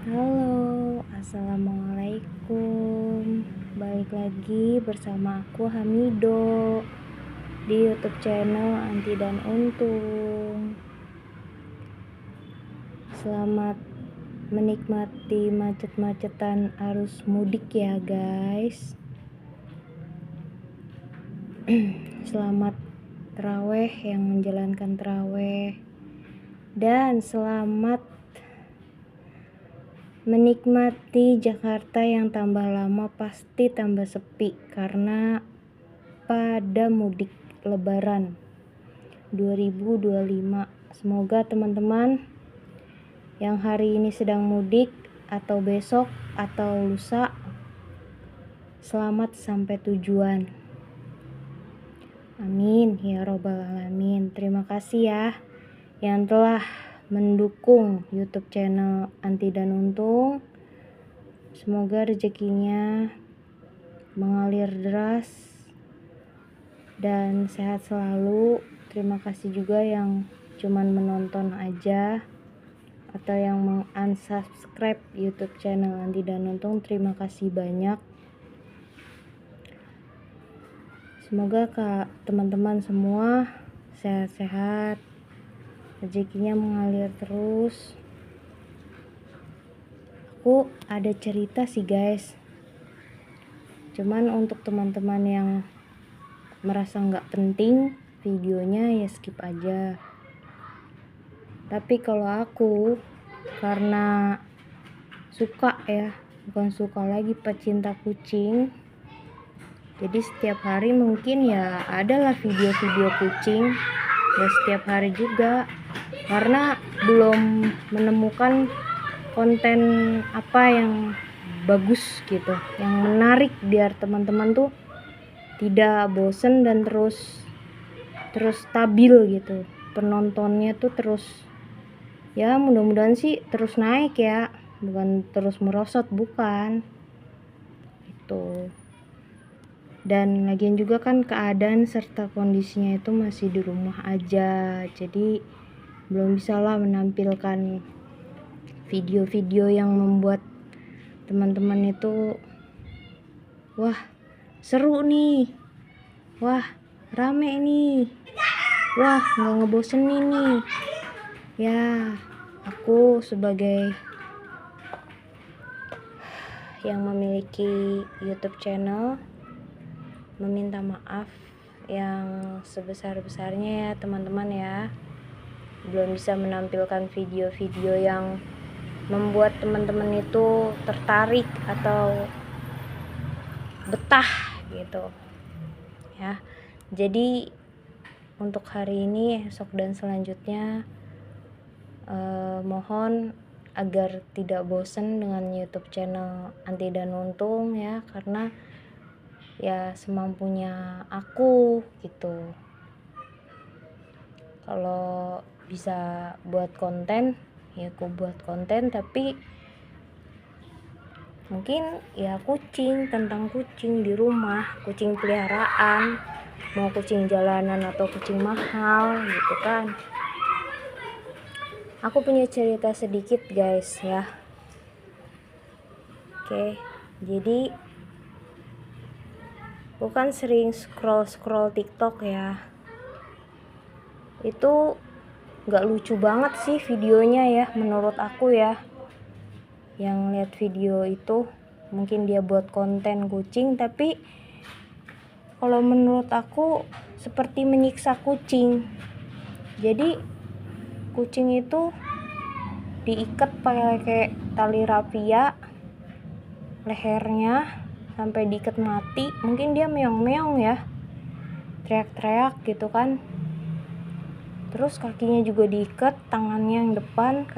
Halo, assalamualaikum. Balik lagi bersama aku Hamido di YouTube channel Anti dan Untung. Selamat menikmati macet-macetan arus mudik ya guys. Selamat terawih yang menjalankan terawih, dan selamat menikmati Jakarta yang tambah lama pasti tambah sepi karena pada mudik Lebaran 2025. Semoga teman-teman yang hari ini sedang mudik atau besok atau lusa selamat sampai tujuan. Amin ya robbal alamin. Terima kasih ya yang telah mendukung YouTube channel Anti dan Untung. Semoga rezekinya mengalir deras dan sehat selalu. Terima kasih juga yang cuman menonton aja atau yang meng-unsubscribe YouTube channel Anti dan Untung. Terima kasih banyak. Semoga teman-teman semua sehat-sehat, rezekinya mengalir terus. Aku ada cerita sih guys, cuman untuk teman-teman yang merasa nggak penting videonya ya skip aja. Tapi kalau aku karena suka ya, bukan suka lagi, pecinta kucing, jadi setiap hari mungkin ya adalah video-video kucing ya, setiap hari juga, karena belum menemukan konten apa yang bagus gitu, yang menarik biar teman-teman tuh tidak bosen dan terus stabil gitu, penontonnya tuh terus ya, mudah-mudahan sih terus naik ya, bukan terus merosot, bukan gitu. Dan lagian juga kan keadaan serta kondisinya itu masih di rumah aja, jadi belum bisa lah menampilkan video-video yang membuat teman-teman itu wah seru nih, wah rame nih, wah nggak ngebosenin nih ya. Aku sebagai yang memiliki YouTube channel meminta maaf yang sebesar-besarnya ya teman-teman ya, belum bisa menampilkan video-video yang membuat teman-teman itu tertarik atau betah gitu ya. Jadi untuk hari ini, esok dan selanjutnya mohon agar tidak bosan dengan YouTube channel Anti dan Untung ya, karena ya semampunya aku gitu. Kalau bisa buat konten ya aku buat konten, tapi mungkin ya kucing, tentang kucing di rumah, kucing peliharaan, mau kucing jalanan atau kucing mahal gitu kan. Aku punya cerita sedikit guys ya. Oke, jadi bukan sering scroll TikTok ya, itu gak lucu banget sih videonya ya menurut aku ya. Yang lihat video itu mungkin dia buat konten kucing, tapi kalau menurut aku seperti menyiksa kucing. Jadi kucing itu diikat pakai tali rapia lehernya sampai diikat mati. Mungkin dia meong-meong ya, teriak-teriak gitu kan. Terus kakinya juga diikat, tangannya yang depan,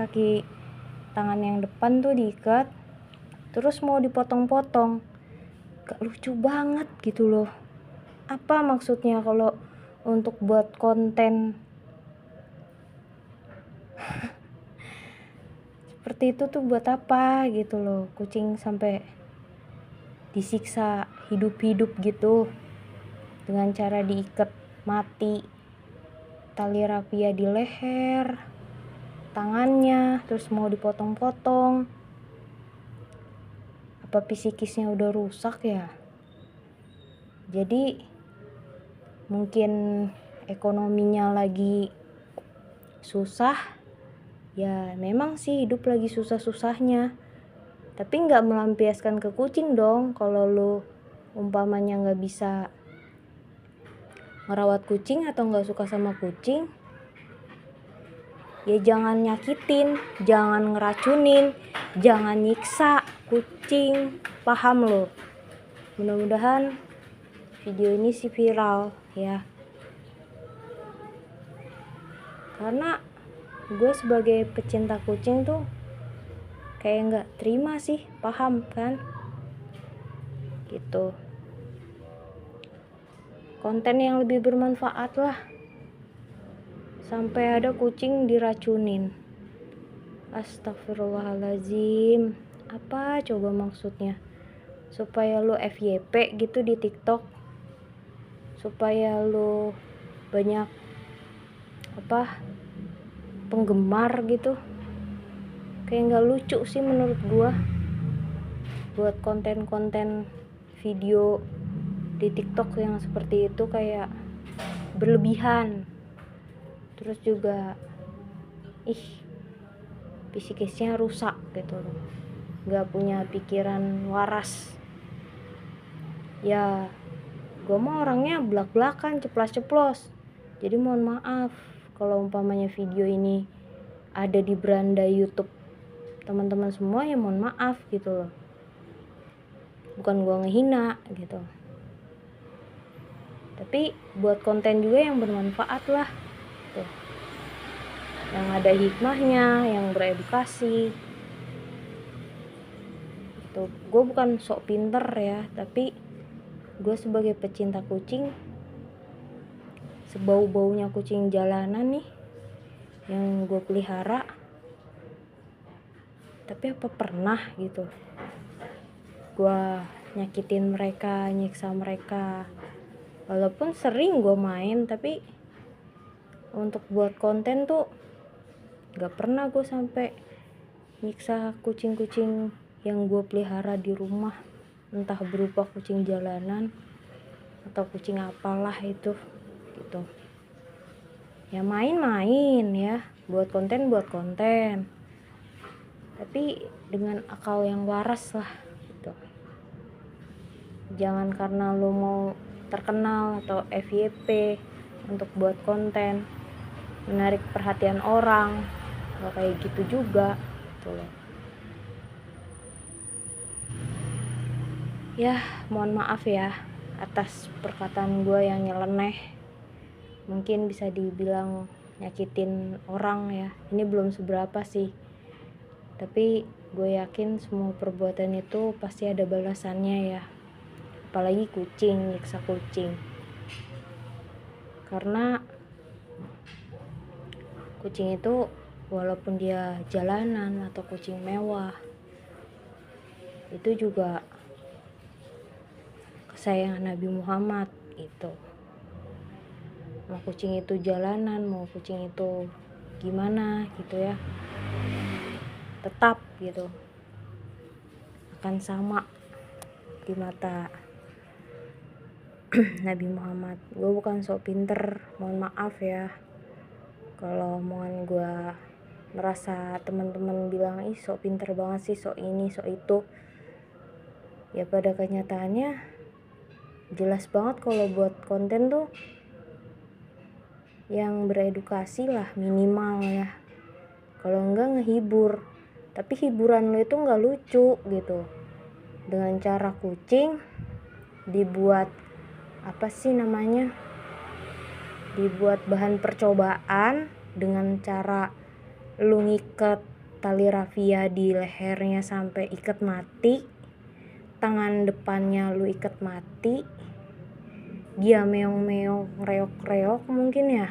tangan yang depan tuh diikat, terus mau dipotong-potong. Gak lucu banget gitu loh. Apa maksudnya kalau untuk buat konten seperti itu tuh buat apa gitu loh? Kucing sampai disiksa hidup-hidup gitu dengan cara diikat mati, tali rapia di leher, tangannya, terus mau dipotong-potong. apa psikisnya udah rusak ya. Jadi mungkin ekonominya lagi susah, ya memang sih hidup lagi susah-susahnya, tapi nggak melampiaskan ke kucing dong. Kalau lu umpamanya nggak bisa ngerawat kucing atau nggak suka sama kucing, ya jangan nyakitin, jangan ngeracunin, jangan nyiksa kucing, paham lo? Mudah-mudahan video ini sih viral ya, karena gue sebagai pecinta kucing tuh kayak nggak terima sih, paham kan gitu. Konten yang lebih bermanfaat lah, sampai ada kucing diracunin. Astagfirullahaladzim, apa coba maksudnya? Supaya lu FYP gitu di TikTok, supaya lu banyak penggemar gitu. Kayak nggak lucu sih menurut gua buat konten-konten video di TikTok yang seperti itu, kayak berlebihan. Terus juga psikisnya rusak gitu loh, nggak punya pikiran waras. Ya gue mah orangnya belak-belakan, ceplas-ceplos, jadi mohon maaf kalau umpamanya video ini ada di beranda YouTube teman-teman semua, ya mohon maaf gitu loh, bukan gue ngehina gitu, tapi buat konten juga yang bermanfaat lah tuh, yang ada hikmahnya, yang beredukasi. Tuh, gue bukan sok pinter ya, tapi gue sebagai pecinta kucing, sebau-baunya kucing jalanan nih yang gue pelihara, tapi apa pernah gitu gue nyakitin mereka, nyiksa mereka. Walaupun sering gue main, tapi untuk buat konten tuh gak pernah gue sampai nyiksa kucing-kucing yang gue pelihara di rumah, entah berupa kucing jalanan atau kucing apalah itu gitu. Ya main-main ya, buat konten, tapi dengan akal yang waras lah gitu. Jangan karena lo mau terkenal atau FYP untuk buat konten menarik perhatian orang, gak kayak gitu juga gitu loh. Ya mohon maaf ya atas perkataan gue yang nyeleneh, mungkin bisa dibilang nyakitin orang ya. Ini belum seberapa sih, tapi gue yakin semua perbuatan itu pasti ada balasannya ya, apalagi kucing, nyiksa kucing. Karena kucing itu walaupun dia jalanan atau kucing mewah, itu juga kesayangan Nabi Muhammad itu. Mau kucing itu jalanan, mau kucing itu gimana gitu ya, tetap gitu akan sama di mata Nabi Muhammad. Gue bukan sok pinter, mohon maaf ya kalau omongan gue merasa teman-teman bilang ih sok pinter banget sih, sok ini sok itu. Ya pada kenyataannya jelas banget kalau buat konten tuh yang beredukasi lah minimal ya, kalau enggak ngehibur. Tapi hiburan lo itu nggak lucu gitu, dengan cara kucing dibuat dibuat bahan percobaan dengan cara lu ngikat tali rafia di lehernya sampai ikat mati, tangan depannya lu ikat mati, dia meong-meong, reok-reok mungkin ya,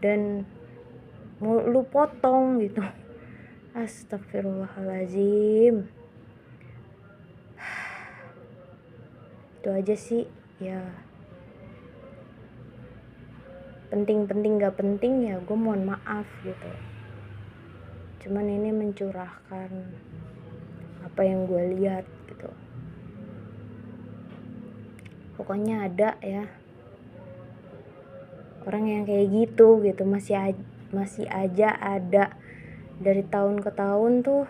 dan mau lu potong gitu. Astagfirullahaladzim. Itu aja sih ya, penting-penting gak penting ya gue mohon maaf gitu. Cuman ini mencurahkan apa yang gue lihat gitu. Pokoknya ada ya orang yang kayak gitu masih aja ada. Dari tahun ke tahun tuh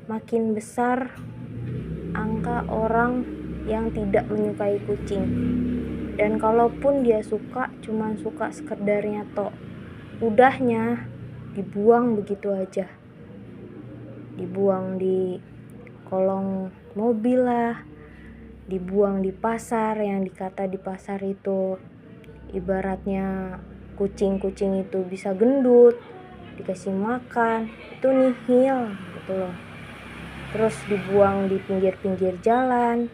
makin besar angka orang yang tidak menyukai kucing. Dan kalaupun dia suka, cuman suka sekedarnya tok, udahnya dibuang begitu aja, dibuang di kolong mobil lah, dibuang di pasar. Yang dikata di pasar itu ibaratnya kucing-kucing itu bisa gendut, dikasih makan, itu nihil gitu loh. Terus dibuang di pinggir-pinggir jalan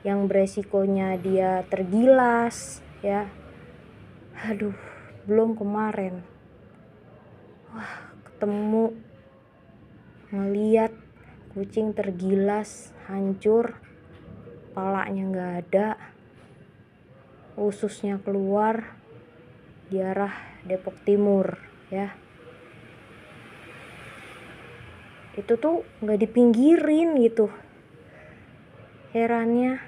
yang beresikonya dia tergilas ya. Aduh, belum kemarin ketemu ngeliat kucing tergilas, hancur, palanya nggak ada, ususnya keluar di arah Depok Timur ya. Itu tuh nggak dipinggirin gitu. Herannya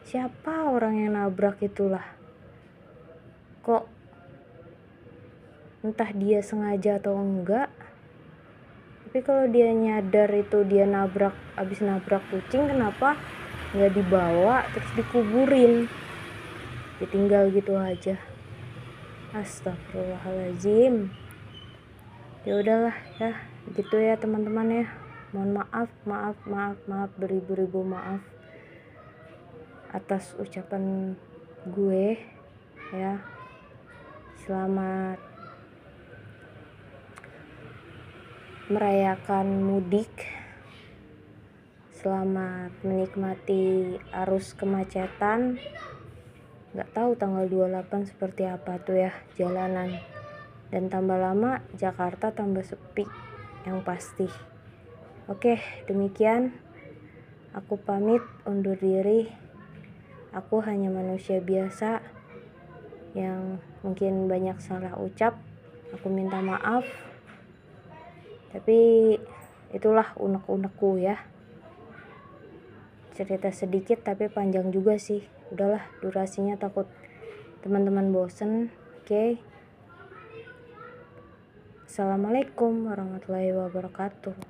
siapa orang yang nabrak itulah. Kok entah dia sengaja atau enggak, tapi kalau dia nyadar itu dia abis nabrak kucing, kenapa nggak dibawa terus dikuburin, ditinggal gitu aja. Astagfirullahaladzim. Ya udahlah ya, gitu ya teman-teman ya. Mohon maaf beribu-ribu maaf atas ucapan gue ya. Selamat merayakan mudik, selamat menikmati arus kemacetan. Nggak tahu tanggal 28 seperti apa tuh ya jalanan, dan tambah lama Jakarta tambah sepi yang pasti. Oke, demikian aku pamit undur diri. Aku hanya manusia biasa yang mungkin banyak salah ucap, aku minta maaf. Tapi itulah unek-unekku ya, cerita sedikit tapi panjang juga sih. Udahlah, durasinya takut teman-teman bosen. Oke. Assalamualaikum warahmatullahi wabarakatuh.